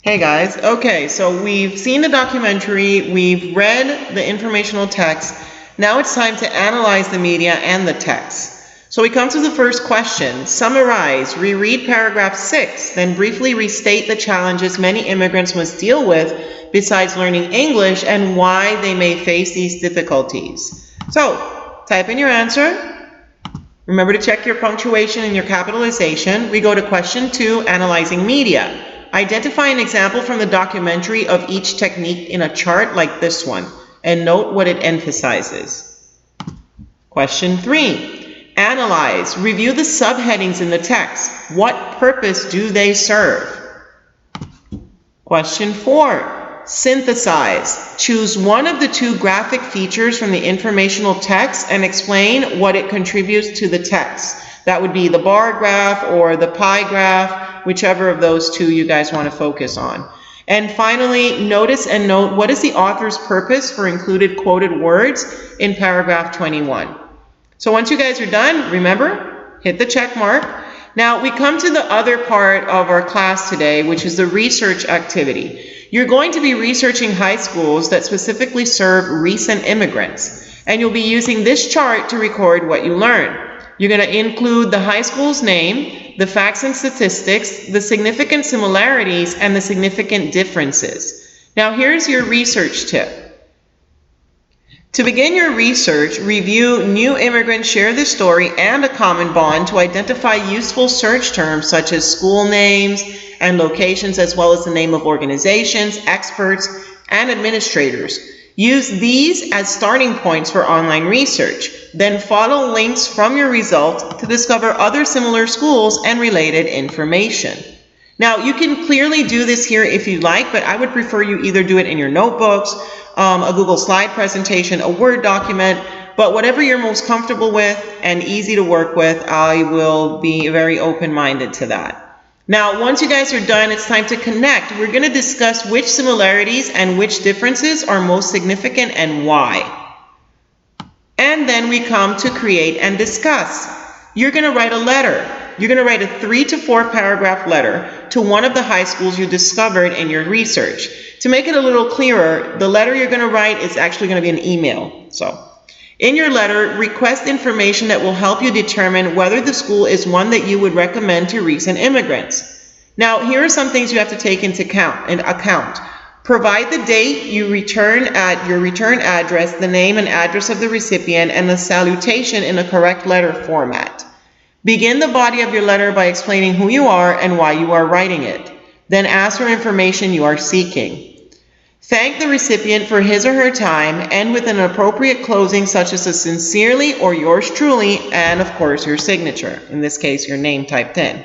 Hey guys, okay, so we've seen the documentary, we've read the informational text, now it's time to analyze the media and the text. So we come to the first question: summarize, reread paragraph 6, then briefly restate the challenges many immigrants must deal with besides learning English and why they may face these difficulties. So, type in your answer. Remember to check your punctuation and your capitalization. We go to question 2, analyzing media. Identify an example from the documentary of each technique in a chart like this one, and note what it emphasizes. Question 3, analyze. Review the subheadings in the text. What purpose do they serve? Question 4, synthesize. Choose one of the two graphic features from the informational text and explain what it contributes to the text. That would be the bar graph or the pie graph, whichever of those two you guys want to focus on. And finally, notice and note what is the author's purpose for included quoted words in paragraph 21. So once you guys are done, remember, hit the check mark. Now we come to the other part of our class today, which is the research activity. You're going to be researching high schools that specifically serve recent immigrants, and you'll be using this chart to record what you learn. You're going to include the high school's name, the facts and statistics, the significant similarities, and the significant differences. Now here's your research tip. To begin your research, review new immigrants share the story and a common bond to identify useful search terms such as school names and locations, as well as the name of organizations, experts, and administrators. Use these as starting points for online research. Then follow links from your results to discover other similar schools and related information. Now, you can clearly do this here if you like, but I would prefer you either do it in your notebooks, a Google slide presentation, a Word document, but whatever you're most comfortable with and easy to work with, I will be very open-minded to that. Now, once you guys are done, it's time to connect. We're going to discuss which similarities and which differences are most significant and why. And then we come to create and discuss. You're going to write a letter. You're going to write a 3 to 4 paragraph letter to one of the high schools you discovered in your research. To make it a little clearer, the letter you're going to write is actually going to be an email. So, in your letter, request information that will help you determine whether the school is one that you would recommend to recent immigrants. Now, here are some things you have to take into account. Provide the date you return at your return address, the name and address of the recipient, and the salutation in a correct letter format. Begin the body of your letter by explaining who you are and why you are writing it. Then ask for information you are seeking. Thank the recipient for his or her time, and with an appropriate closing such as a sincerely or yours truly, and of course your signature, in this case your name typed in.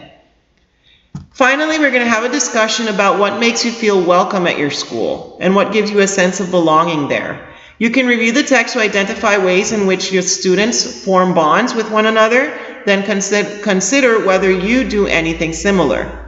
Finally, we're going to have a discussion about what makes you feel welcome at your school and what gives you a sense of belonging there. You can review the text to identify ways in which your students form bonds with one another, then consider whether you do anything similar.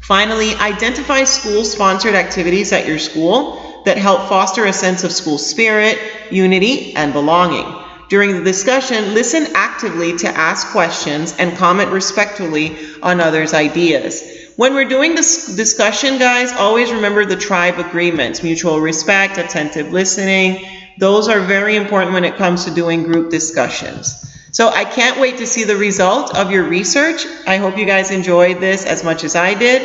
Finally, identify school-sponsored activities at your school that help foster a sense of school spirit, unity, and belonging. During the discussion, listen actively to ask questions and comment respectfully on others' ideas. When we're doing this discussion, guys, always remember the tribe agreements: mutual respect, attentive listening. Those are very important when it comes to doing group discussions. So I can't wait to see the result of your research. I hope you guys enjoyed this as much as I did.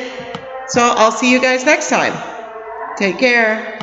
So I'll see you guys next time. Take care.